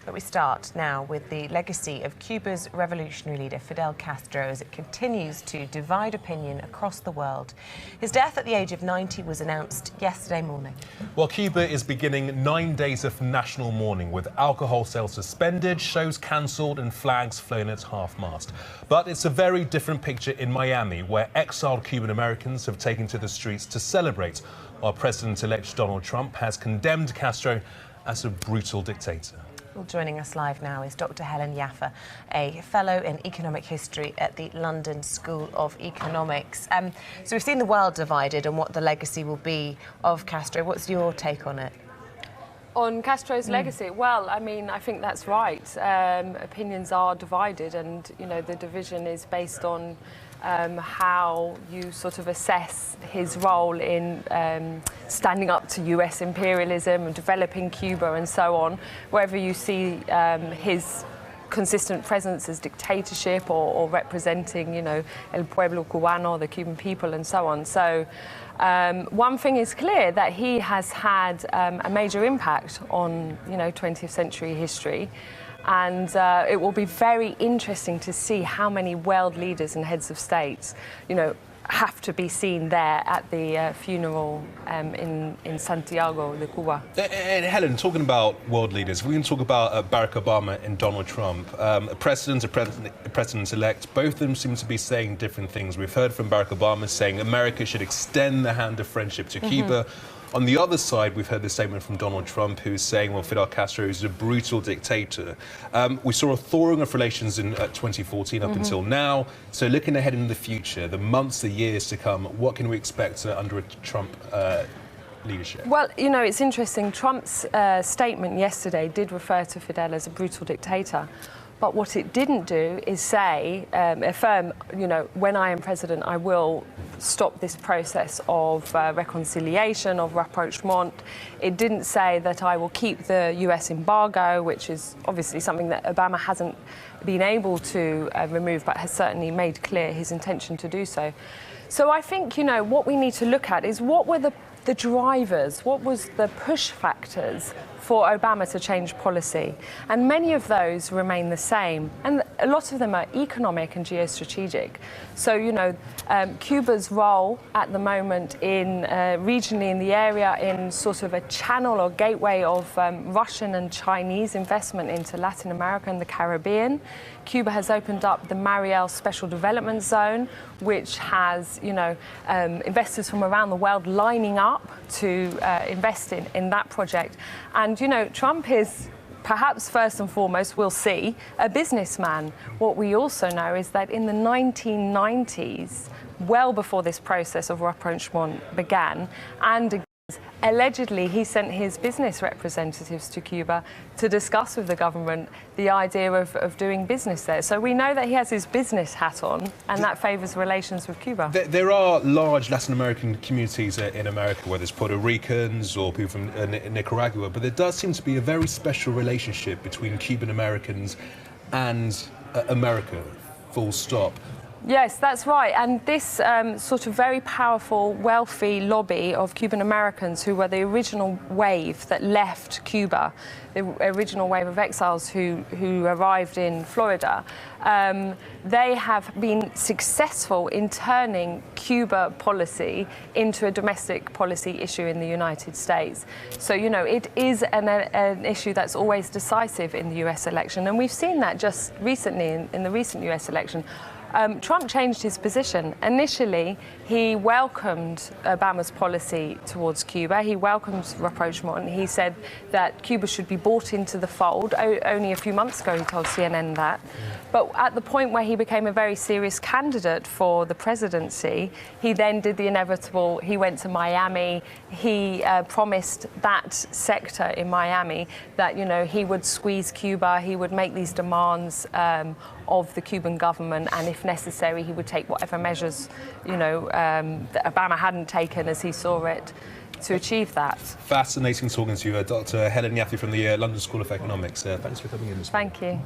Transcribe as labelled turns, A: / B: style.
A: But we start now with the legacy of Cuba's revolutionary leader, Fidel Castro, as it continues to divide opinion across the world. His death at the age of 90 was announced yesterday morning.
B: Well, Cuba is beginning 9 days of national mourning, with alcohol sales suspended, shows cancelled and flags flown at half-mast. But it's a very different picture in Miami, where exiled Cuban Americans have taken to the streets to celebrate, while President-elect Donald Trump has condemned Castro as a brutal dictator.
A: Well, joining us live now is Dr. Helen Yaffe, a fellow in economic history at the London School of Economics. So we've seen the world divided on what the legacy will be of Castro. What's your take on it?
C: On Castro's legacy? Well, I mean, I think that's right. Opinions are divided, and, you know, the division is based on how you sort of assess his role in standing up to US imperialism and developing Cuba and so on, wherever you see his consistent presence as dictatorship or representing, you know, el pueblo cubano, the Cuban people, and so on. So one thing is clear, that he has had a major impact on, you know, 20th century history. And it will be very interesting to see how many world leaders and heads of states, you know, have to be seen there at the funeral in Santiago de Cuba.
B: And Helen, talking about world leaders, we can talk about Barack Obama and Donald Trump. A president-elect, both of them seem to be saying different things. We've heard from Barack Obama saying America should extend the hand of friendship to Cuba. On the other side, we've heard the statement from Donald Trump, who's saying, well, Fidel Castro is a brutal dictator. We saw a thawing of relations in 2014 up until now. So looking ahead in the future, the months, the years to come, what can we expect under a Trump leadership? Well,
C: you know, it's interesting. Trump's statement yesterday did refer to Fidel as a brutal dictator. But what it didn't do is say, affirm, you know, when I am president, I will stop this process of reconciliation, of rapprochement. It didn't say that I will keep the US embargo, which is obviously something that Obama hasn't been able to remove, but has certainly made clear his intention to do so. So I think, you know, what we need to look at is what were the drivers, what was the push factors for Obama to change policy, and many of those remain the same, and a lot of them are economic and geostrategic. So, you know, Cuba's role at the moment in regionally in the area in sort of a channel or gateway of Russian and Chinese investment into Latin America and the Caribbean. Cuba has opened up the Mariel Special Development Zone, which has, you know, investors from around the world lining up to invest in that project. And, you know, Trump is perhaps first and foremost, we'll see, a businessman. What we also know is that in the 1990s, well before this process of rapprochement began, and allegedly he sent his business representatives to Cuba to discuss with the government the idea of doing business there. So we know that he has his business hat on, and that favours relations with Cuba.
B: There are large Latin American communities in America, whether it's Puerto Ricans or people from Nicaragua, but there does seem to be a very special relationship between Cuban Americans and America, full stop.
C: Yes, that's right. And this sort of very powerful, wealthy lobby of Cuban Americans, who were the original wave that left Cuba, the original wave of exiles who arrived in Florida, they have been successful in turning Cuba policy into a domestic policy issue in the United States. So, you know, it is an issue that's always decisive in the US election. And we've seen that just recently in the recent US election. Trump changed his position. Initially, he welcomed Obama's policy towards Cuba. He welcomed rapprochement. He said that Cuba should be brought into the fold. Only a few months ago, he told CNN that. But at the point where he became a very serious candidate for the presidency, he then did the inevitable. He went to Miami. He promised that sector in Miami that, you know, he would squeeze Cuba. He would make these demands of the Cuban government, and if necessary, he would take whatever measures, you know, that Obama hadn't taken as he saw it, to achieve that.
B: Fascinating talking to you, Dr. Helen Yaffe from the London School of Economics. Thanks for coming in this morning.
C: Thank you.